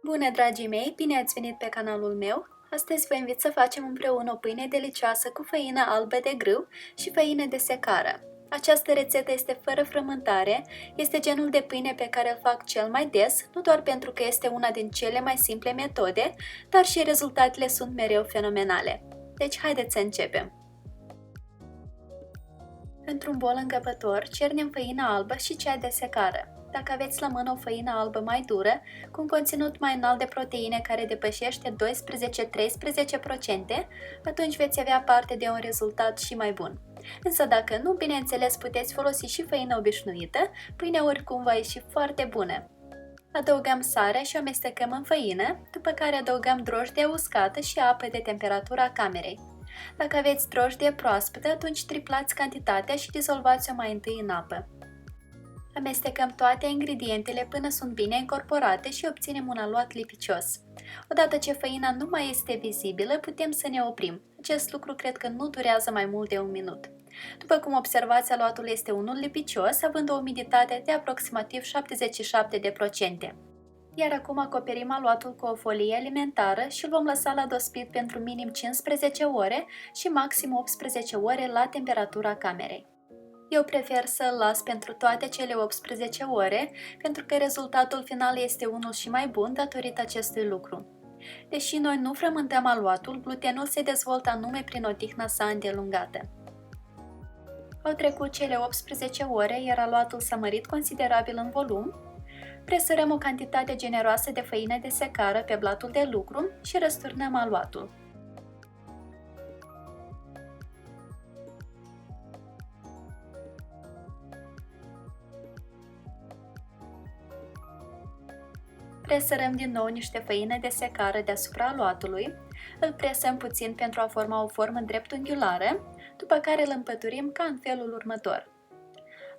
Bună, dragii mei! Bine ați venit pe canalul meu! Astăzi vă invit să facem împreună o pâine delicioasă cu făină albă de grâu și făină de secară. Această rețetă este fără frământare, este genul de pâine pe care îl fac cel mai des, nu doar pentru că este una din cele mai simple metode, dar și rezultatele sunt mereu fenomenale. Deci haideți să începem! Într-un bol încăpător, cernem făina albă și cea de secară. Dacă aveți la mână o făină albă mai dură, cu un conținut mai înalt de proteine care depășește 12-13%, atunci veți avea parte de un rezultat și mai bun. Însă dacă nu, bineînțeles puteți folosi și făină obișnuită, pâinea oricum va ieși foarte bună. Adăugăm sarea și o amestecăm în făină, după care adăugăm drojdie uscată și apă de temperatura camerei. Dacă aveți drojdie proaspătă, atunci triplați cantitatea și dizolvați-o mai întâi în apă. Amestecăm toate ingredientele până sunt bine incorporate și obținem un aluat lipicios. Odată ce făina nu mai este vizibilă, putem să ne oprim. Acest lucru cred că nu durează mai mult de un minut. După cum observați, aluatul este unul lipicios, având o umiditate de aproximativ 77%. Iar acum acoperim aluatul cu o folie alimentară și îl vom lăsa la dospit pentru minim 15 ore și maxim 18 ore la temperatura camerei. Eu prefer să-l las pentru toate cele 18 ore, pentru că rezultatul final este unul și mai bun datorită acestui lucru. Deși noi nu frământăm aluatul, glutenul se dezvoltă anume prin odihna sa îndelungată. Au trecut cele 18 ore, iar aluatul s-a mărit considerabil în volum. Presărăm o cantitate generoasă de făină de secară pe blatul de lucru și răsturnăm aluatul. Presărăm din nou niște făină de secară deasupra aluatului, îl presăm puțin pentru a forma o formă dreptunghiulară, după care îl împăturim ca în felul următor.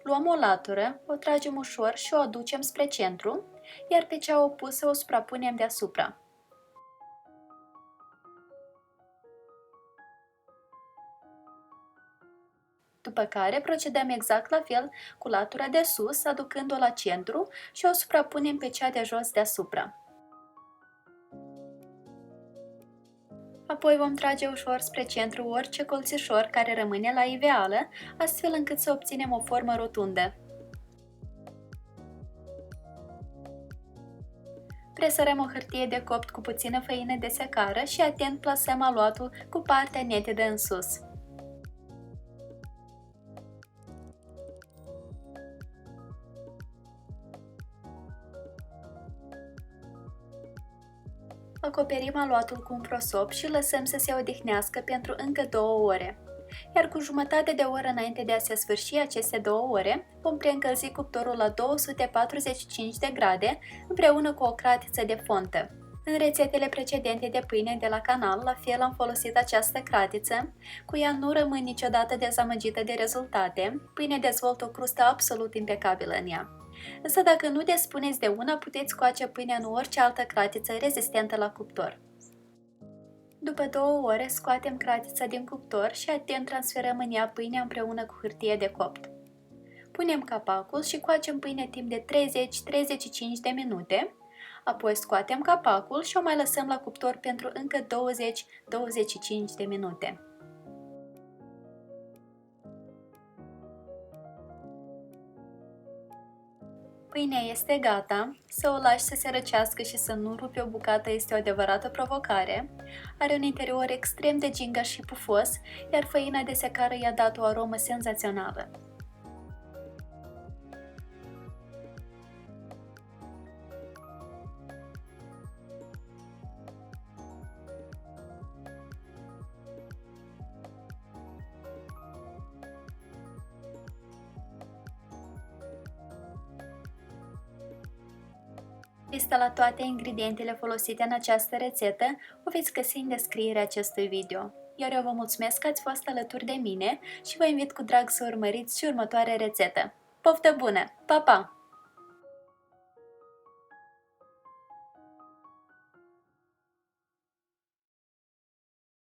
Luăm o latură, o tragem ușor și o aducem spre centru, iar pe cea opusă o suprapunem deasupra. După care procedăm exact la fel cu latura de sus, aducând-o la centru și o suprapunem pe cea de jos deasupra. Apoi vom trage ușor spre centru orice colțișor care rămâne la iveală, astfel încât să obținem o formă rotundă. Presărăm o hârtie de copt cu puțină făină de secară și atent plasăm aluatul cu partea netedă în sus. Acoperim aluatul cu un prosop și lăsăm să se odihnească pentru încă 2 ore. Iar cu jumătate de oră înainte de a se sfârși aceste 2 ore, vom preîncălzi cuptorul la 245 de grade împreună cu o cratiță de fontă. În rețetele precedente de pâine de la canal, la fel am folosit această cratiță, cu ea nu rămân niciodată dezamăgită de rezultate, pâinea dezvoltă o crustă absolut impecabilă în ea. Însă dacă nu dispuneți de una, puteți coace pâinea în orice altă cratiță rezistentă la cuptor. După 2 ore, scoatem cratița din cuptor și atent transferăm în ea pâinea împreună cu hârtie de copt. Punem capacul și coacem pâinea timp de 30-35 de minute, apoi scoatem capacul și o mai lăsăm la cuptor pentru încă 20-25 de minute. Pâinea este gata, să o lași să se răcească și să nu rupi o bucată este o adevărată provocare. Are un interior extrem de gingaș și pufos, iar făina de secară i-a dat o aromă senzațională. Lista la toate ingredientele folosite în această rețetă o veți găsi în descrierea acestui video. Iar eu vă mulțumesc că ați fost alături de mine și vă invit cu drag să urmăriți și următoarea rețetă. Poftă bună! Pa, pa!